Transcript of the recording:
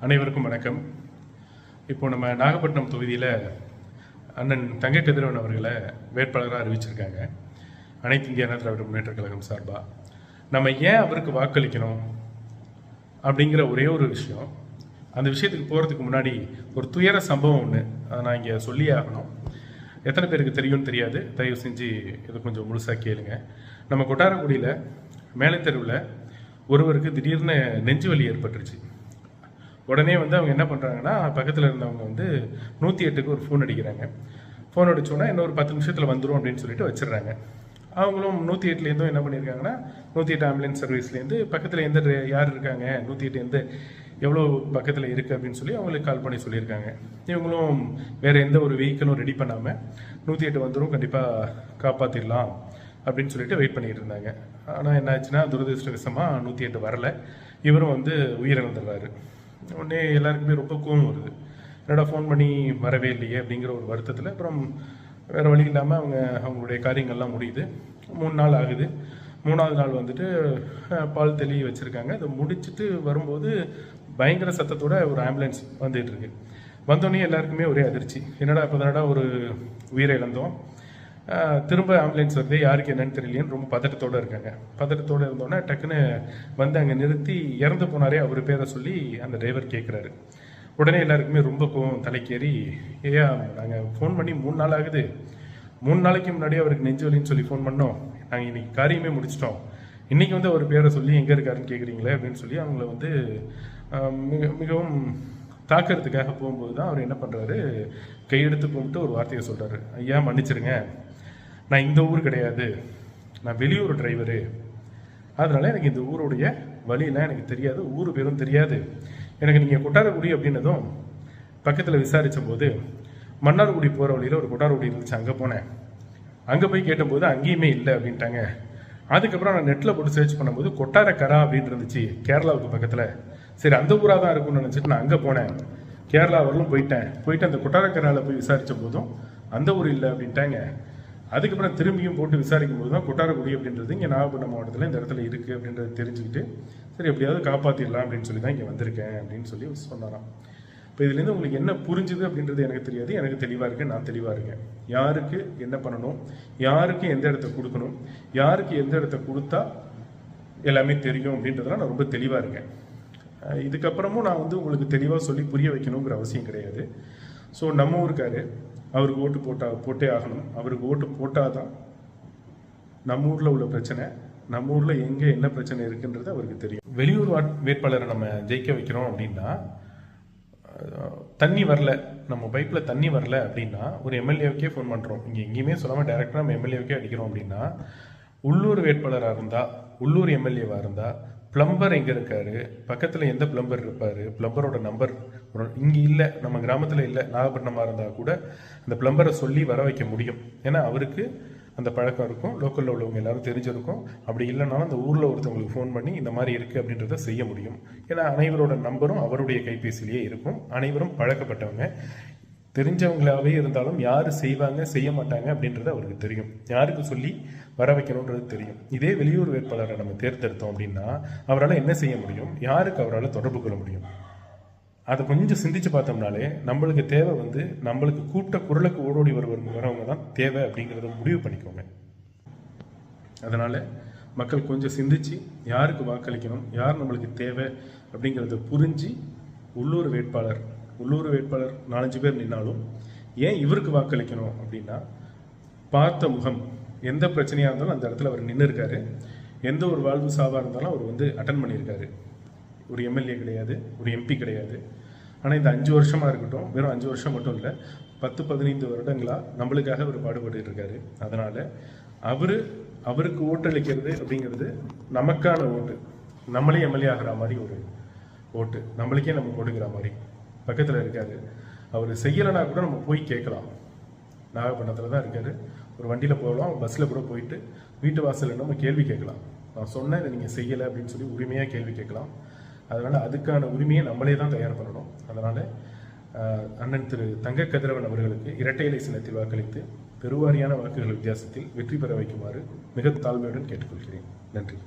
அனைவருக்கும் வணக்கம். இப்போ நம்ம நாகப்பட்டினம் தொகுதியில் அண்ணன் தங்க கதிரவன் அவர்களை வேட்பாளராக அறிவிச்சிருக்காங்க. அனைத்து இந்திய அண்ணா திராவிட முன்னேற்ற கழகம் சார்பாக நம்ம ஏன் அவருக்கு வாக்களிக்கணும் அப்படிங்கிற ஒரே ஒரு விஷயம். அந்த விஷயத்துக்கு போகிறதுக்கு முன்னாடி ஒரு துயர சம்பவம் ஒன்று அதை நான் இங்கே சொல்லியே ஆகணும். எத்தனை பேருக்கு தெரியும்னு தெரியாது, தயவு செஞ்சு இதை கொஞ்சம் முழுசாக கேளுங்க. நம்ம கொட்டாரக்குடியில் மேலே தெருவில் ஒருவருக்கு திடீர்னு நெஞ்சு வலி ஏற்பட்டுருச்சு. உடனே அவங்க என்ன பண்ணுறாங்கன்னா, பக்கத்தில் இருந்தவங்க 108க்கு ஒரு ஃபோன் அடிக்கிறாங்க. ஃபோன் அடித்தோன்னா இன்னொரு 10 நிமிஷத்தில் வந்துடும் அப்படின்னு சொல்லிட்டு வச்சிடுறாங்க. அவங்களும் 108லேருந்தும் என்ன பண்ணியிருக்காங்கன்னா, 108 ஆம்புலன்ஸ் சர்வீஸ்லேருந்து பக்கத்தில் யார் இருக்காங்க, 108 எவ்வளோ பக்கத்தில் இருக்குது அப்படின்னு சொல்லி அவங்களுக்கு கால் பண்ணி சொல்லியிருக்காங்க. இவங்களும் வேறு எந்த ஒரு வெஹிக்கிளும் ரெடி பண்ணாமல் 108 வந்துடும், கண்டிப்பாக காப்பாற்றிடலாம் அப்படின்னு சொல்லிட்டு வெயிட் பண்ணிட்டு இருந்தாங்க. ஆனால் என்ன ஆச்சுன்னா, துரதிருஷ்டவசமாக 108 வரலை. இவரும் உயிரிழந்துடுறாரு. உடனே எல்லாருக்குமே ரொம்ப கோவம் வருது. என்னடா ஃபோன் பண்ணி வரவே இல்லையே அப்படிங்கிற ஒரு வருத்தத்தில் அப்புறம் வேறு வழி இல்லாமல் அவங்களுடைய காரியங்கள்லாம் முடியுது. 3 நாள் ஆகுது. 3ஆவது நாள் பால் தெளி வச்சுருக்காங்க. அதை முடிச்சுட்டு வரும்போது பயங்கர சத்தத்தோட ஒரு ஆம்புலன்ஸ் வந்துட்டு இருக்கு. வந்தோடனே எல்லாருக்குமே ஒரே அதிர்ச்சி. என்னடா இப்போ தானடா ஒரு உயிரை இழந்தோம், திரும்ப ஆம்புலன்ஸ் வருது, யாருக்கு என்னன்னு தெரியலையேன்னு ரொம்ப பதட்டத்தோடு இருக்காங்க. பதட்டத்தோடு இருந்தோன்னே டக்குன்னு அங்கே நிறுத்தி இறந்து போனாரே அவர் பேரை சொல்லி அந்த டிரைவர் கேட்குறாரு. உடனே எல்லாருக்குமே ரொம்ப கோவம் தலைக்கேறி, ஏயா நாங்கள் ஃபோன் பண்ணி 3 நாள் ஆகுது, 3 நாளைக்கு முன்னாடி அவருக்கு நெஞ்சு வலின்னு சொல்லி ஃபோன் பண்ணோம், நாங்கள் இன்னைக்கு காரியமே முடிச்சிட்டோம், இன்றைக்கி அவர் பேரை சொல்லி எங்கே இருக்காருன்னு கேட்குறீங்களே அப்படின்னு சொல்லி அவங்கள மிகவும் தாக்கிறதுக்காக போகும்போது தான் அவர் என்ன பண்ணுறாரு, கையெடுத்து கும்பிட்டு ஒரு வார்த்தையை சொல்கிறாரு. ஐயா மன்னிச்சிருங்க, நான் இந்த ஊர் கிடையாது, நான் வெளியூர் டிரைவரு, அதனால எனக்கு இந்த ஊருடைய வழியெல்லாம் எனக்கு தெரியாது, ஊர் பேரும் தெரியாது. எனக்கு நீங்கள் கொட்டாரக்குடி அப்படின்னதும் பக்கத்தில் விசாரித்த போது மன்னார்குடி போகிற வழியில் ஒரு கொட்டாரக்குடி இருந்துச்சு, அங்கே போனேன். அங்கே போய் கேட்டபோது அங்கேயுமே இல்லை அப்படின்ட்டாங்க. அதுக்கப்புறம் நான் நெட்டில் போட்டு சர்ச் பண்ணும்போது கொட்டாரக்கரா அப்படின்னு இருந்துச்சு, கேரளாவுக்கு பக்கத்தில். சரி, அந்த ஊராக தான் இருக்கும்னு நினச்சிட்டு நான் அங்கே போனேன். கேரளா வரலும் போயிட்டு அந்த கொட்டாரக்கராவில் போய் விசாரித்த போதும் அந்த ஊர் இல்லை அப்படின்ட்டாங்க. அதுக்கப்புறம் திரும்பியும் போட்டு விசாரிக்கும் போது தான் கொட்டாரக்குடி அப்படின்றது இங்கே நாகப்பட்டினம் மாவட்டத்தில் இந்த இடத்துல இருக்குது அப்படின்றத தெரிஞ்சுக்கிட்டு, சரி எப்படியாவது காப்பாற்றிடலாம் அப்படின்னு சொல்லி தான் இங்கே வந்திருக்கேன் அப்படின்னு சொல்லி சொன்னாராம். இப்போ இதுலேருந்து உங்களுக்கு என்ன புரிஞ்சுது அப்படின்றது எனக்கு தெரியாது. எனக்கு தெளிவாக இருக்கேன், நான் தெளிவாக இருக்கேன். யாருக்கு என்ன பண்ணணும், யாருக்கு எந்த இடத்த கொடுக்கணும், யாருக்கு எந்த இடத்த கொடுத்தா எல்லாமே தெரியும் அப்படின்றதுலாம் நான் ரொம்ப தெளிவாக இருக்கேன். இதுக்கப்புறமும் நான் உங்களுக்கு தெளிவாக சொல்லி புரிய வைக்கணுங்கிற அவசியம் கிடையாது. ஸோ நம்ம ஊருக்காரு, அவருக்கு ஓட்டு போட்டே ஆகணும். அவருக்கு ஓட்டு போட்டால் தான் நம்ம ஊரில் உள்ள பிரச்சனை, நம்ம ஊரில் எங்கே என்ன பிரச்சனை இருக்குன்றது அவருக்கு தெரியும். வெளியூர் வேட்பாளரை நம்ம ஜெயிக்க வைக்கிறோம் அப்படின்னா, தண்ணி வரல, நம்ம பைப்பில் தண்ணி வரல அப்படின்னா ஒரு எம்எல்ஏவுக்கே ஃபோன் பண்ணுறோம். இங்கே எங்கேயுமே சொல்லாமல் டைரெக்டாக நம்ம எம்எல்ஏவுக்கே அடிக்கிறோம். அப்படின்னா உள்ளூர் வேட்பாளராக இருந்தால், உள்ளூர் எம்எல்ஏவாக இருந்தால், பிளம்பர் எங்கே இருக்காரு, பக்கத்தில் எந்த பிளம்பர் இருப்பார், பிளம்பரோட நம்பர் இங்கே இல்லை, நம்ம கிராமத்தில் இல்லை, நாகப்பட்டினமாக இருந்தால் கூட அந்த பிளம்பரை சொல்லி வர வைக்க முடியும். ஏன்னா அவருக்கு அந்த பழக்கம் இருக்கும், லோக்கலில் உள்ளவங்க எல்லாரும் தெரிஞ்சிருக்கும். அப்படி இல்லைனாலும் அந்த ஊரில் ஒருத்தவங்களுக்கு ஃபோன் பண்ணி இந்த மாதிரி இருக்குது அப்படின்றத செய்ய முடியும். ஏன்னா அனைவரோட நம்பரும் அவருடைய கைபேசியிலேயே இருக்கும். அனைவரும் பழக்கப்பட்டவங்க, தெரிஞ்சவங்களாவே இருந்தாலும் யார் செய்வாங்க செய்ய மாட்டாங்க அப்படின்றது அவருக்கு தெரியும். யாருக்கு சொல்லி வர வைக்கணுன்றது தெரியும். இதே வெளியூர் வேட்பாளரை நம்ம தேர்ந்தெடுத்தோம் அப்படின்னா அவரால் என்ன செய்ய முடியும், யாருக்கு அவரால் தொடர்பு கொள்ள முடியும், அதை கொஞ்சம் சிந்திச்சு பார்த்தோம்னாலே நம்மளுக்கு தேவை நம்மளுக்கு கூப்பிட்ட குரலுக்கு ஓடோடி வரவங்க தான் தேவை அப்படிங்கிறத முடிவு பண்ணிக்கோங்க. அதனால் மக்கள் கொஞ்சம் சிந்திச்சு யாருக்கு வாக்களிக்கணும், யார் நம்மளுக்கு தேவை அப்படிங்கிறத புரிஞ்சு உள்ளூர் வேட்பாளர் 4-5 பேர் நின்னாலும் ஏன் இவருக்கு வாக்களிக்கணும் அப்படின்னா, பார்த்த முகம், எந்த பிரச்சனையாக இருந்தாலும் அந்த இடத்துல அவர் நின்று இருக்காரு, எந்த ஒரு வாழ்வு சாவாக இருந்தாலும் அவர் அட்டன் பண்ணியிருக்காரு. ஒரு எம்எல்ஏ கிடையாது, ஒரு எம்பி கிடையாது. ஆனால் இந்த 5 வருஷமாக இருக்கட்டும், வெறும் 5 வருஷம் மட்டும் இல்லை, 10-15 வருடங்களாக நம்மளுக்காக அவர் பாடுபட்டு இருக்காரு. அதனால் அவருக்கு ஓட்டளிக்கிறது அப்படிங்கிறது நமக்கான ஓட்டு, நம்மளே எம்எல்ஏ ஆகிற மாதிரி ஒரு ஓட்டு, நம்மளுக்கே நம்ம போடுங்கிற மாதிரி. பக்கத்தில் இருக்காரு, அவர் செய்யலைன்னா கூட நம்ம போய் கேட்கலாம். நாகப்பட்டினத்தில் தான் இருக்காரு, ஒரு வண்டியில் போகலாம், பஸ்ஸில் கூட போயிட்டு வீட்டு வாசலில் நம்ம கேள்வி கேட்கலாம். நான் சொன்னேன் இதை நீங்கள் செய்யலை அப்படின்னு சொல்லி உரிமையாக கேள்வி கேட்கலாம். அதனால் அதுக்கான உரிமையை நம்மளே தான் தயார் பண்ணணும். அதனால் அண்ணன் திரு தங்க கதிரவன் அவர்களுக்கு இரட்டை இலை சின்னத்தில் வாக்களித்து பெருவாரியான வாக்குகள் வித்தியாசத்தில் வெற்றி பெற வைக்குமாறு மிக தாழ்மையுடன் கேட்டுக்கொள்கிறேன். நன்றி.